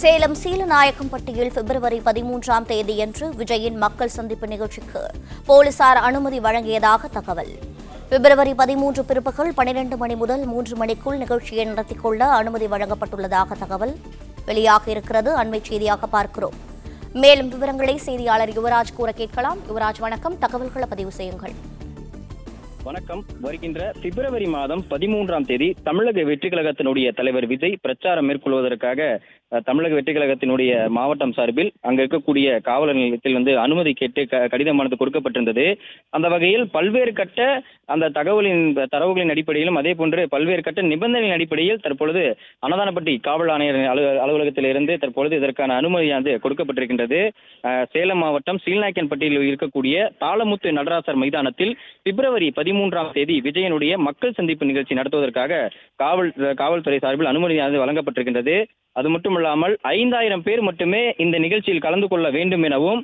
சேலம் சீலநாயக்கம்பட்டியில் பிப்ரவரி 13ஆம் தேதியன்று விஜயின் மக்கள் சந்திப்பு நிகழ்ச்சிக்கு போலீசார் அனுமதி வழங்கியதாக தகவல். பிப்ரவரி 13 பிற்பகல் 12 மணி முதல் 3 மணிக்குள் நிகழ்ச்சியை நடத்திக் கொள்ள அனுமதி வழங்கப்பட்டுள்ளதாக தகவல் வெளியாகியிருக்கிறது. அண்மை செய்தியாக பார்க்கிறோம். மேலும் விவரங்களை செய்தியாளர் யுவராஜ் கூற கேட்கலாம். யுவராஜ், வணக்கம். தகவல்களை பதிவு செய்யுங்கள். வணக்கம். வருகின்ற பிப்ரவரி மாதம் 13ஆம் தேதி தமிழக வெற்றி கழகத்தினுடைய தலைவர் விஜய் பிரச்சாரம் மேற்கொள்வதற்காக தமிழக வெற்றி கழகத்தினுடைய மாவட்டம் சார்பில் அங்க இருக்கக்கூடிய காவலர் நிலையத்தில் அனுமதி கேட்டு கடிதமானது கொடுக்கப்பட்டிருந்தது. அந்த வகையில் பல்வேறு கட்ட அந்த தரவுகளின் அடிப்படையிலும் அதே போன்று பல்வேறு கட்ட நிபந்தனைகளின் அடிப்படையில் தற்பொழுது அன்னதானப்பட்டி காவல் ஆணையர் அலுவலகத்திலிருந்து தற்பொழுது இதற்கான அனுமதியானது கொடுக்கப்பட்டிருக்கின்றது. சேலம் மாவட்டம் சீலநாயக்கன்பட்டியில் இருக்கக்கூடிய தாளமுத்து நடராசர் மைதானத்தில் பிப்ரவரி 13ஆம் தேதி விஜயனுடைய மக்கள் சந்திப்பு நிகழ்ச்சி நடத்துவதற்காக காவல்துறை சார்பில் அனுமதியானது வழங்கப்பட்டிருக்கின்றது. அது மட்டுமல்லாமல் 5000 பேர் மட்டுமே இந்த நிகழ்ச்சியில் கலந்து கொள்ள வேண்டும் எனவும்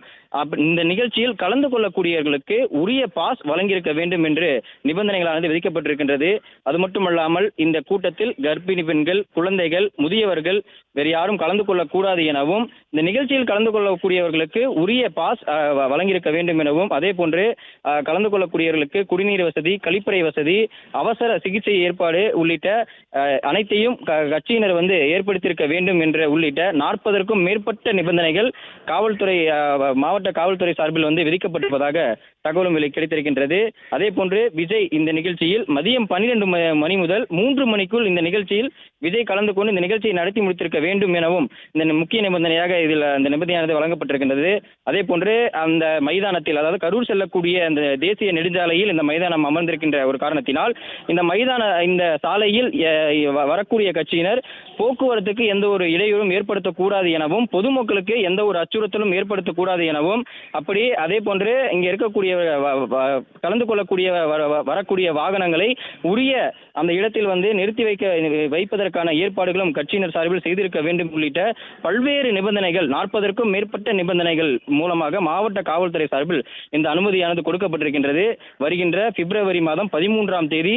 இந்த நிகழ்ச்சியில் கலந்து கொள்ளக்கூடியவர்களுக்கு உரிய பாஸ் வழங்கியிருக்க வேண்டும் என்று நிபந்தனைகளானது விதிக்கப்பட்டிருக்கின்றது. அது மட்டுமல்லாமல் இந்த கூட்டத்தில் கர்ப்பிணி பெண்கள், குழந்தைகள், முதியவர்கள் வேறு யாரும் கலந்து கொள்ளக்கூடாது எனவும் இந்த நிகழ்ச்சியில் கலந்து கொள்ளக்கூடியவர்களுக்கு உரிய பாஸ் வழங்கியிருக்க வேண்டும் எனவும் அதே போன்று கலந்து கொள்ளக்கூடியவர்களுக்கு குடிநீர் வசதி, கழிப்பறை வசதி, அவசர சிகிச்சை ஏற்பாடு உள்ளிட்ட அனைத்தையும் கட்சியினர் ஏற்படுத்தியிருக்க வேண்டும் என்ற உள்ளிட்ட 40க்கும் மேற்பட்ட நிபந்தனைகள் மாவட்ட காவல்துறை சார்பில் விதிக்கப்பட்டிருப்பதாக தகவலும் கிடைத்திருக்கின்றது. அதே போன்று விஜய் இந்த நிகழ்ச்சியில் மதியம் 12 மணி முதல் 3 மணிக்குள் இந்த நிகழ்ச்சியில் விஜய் கலந்து கொண்டு இந்த நிகழ்ச்சியை நடத்தி முடித்திருக்க வேண்டும் எனவும் இந்த முக்கிய நிபந்தனையாக இதில் அந்த நிபந்தனையானது வழங்கப்பட்டிருக்கின்றது. அதே போன்று அந்த மைதானத்தில், அதாவது கரூர் செல்லக்கூடிய அந்த தேசிய நெடுஞ்சாலையில் இந்த மைதானம் அமர்ந்திருக்கின்ற ஒரு காரணத்தினால் இந்த சாலையில் வரக்கூடிய கட்சியினர் போக்குவரத்துக்கு எந்த ஒரு இடையூறும் ஏற்படுத்தக்கூடாது எனவும் பொதுமக்களுக்கு எந்த ஒரு அச்சுறுத்தலும் ஏற்படுத்தக்கூடாது எனவும் அதே போன்று இங்கே இருக்கக்கூடிய கலந்து கொள்ளக்கூடிய வரக்கூடிய வாகனங்களை உரிய அந்த இடத்தில் நிறுத்தி வைப்பதற்கான ஏற்பாடுகளும் கட்சியினர் சார்பில் செய்திருக்க வேண்டும் உள்ளிட்ட பல்வேறு நிபந்தனைகள் 40க்கும் மேற்பட்ட நிபந்தனைகள் மூலமாக மாவட்ட காவல்துறை சார்பில் இந்த அனுமதியானது கொடுக்கப்பட்டிருக்கின்றது. வருகின்ற பிப்ரவரி மாதம் 13ஆம் தேதி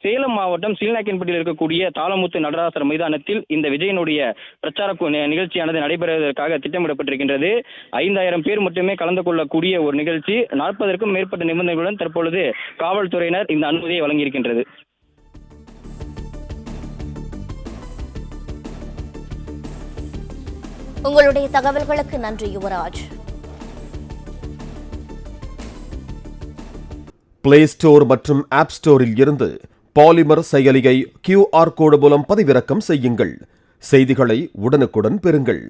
சேலம் மாவட்டம் சீலநாயக்கன்பட்டியில் இருக்கக்கூடிய தாளமுத்து நடராசர் மைதானத்தில் இந்த விஜயனுடைய பிரச்சார நிகழ்ச்சியானது நடைபெறுவதற்காக திட்டமிடப்பட்டிருக்கின்றது. 5000 பேர் மட்டுமே கலந்து கொள்ளக்கூடிய ஒரு நிகழ்ச்சி. 40க்கும் மேற்பட்ட நிபந்தனைகளுடன் தற்பொழுது காவல்துறையினர் இந்த அனுமதியை வழங்கியிருக்கின்றது. உங்களுடைய தகவல்களுக்கு நன்றி யுவராஜ். பிளே ஸ்டோர் மற்றும் ஆப் ஸ்டோரில் இருந்து பாலிமர் செயலியை QR கோடு மூலம் பதிவிறக்கம் செய்யுங்கள். செய்திகளை உடனுக்குடன் பெறுங்கள்.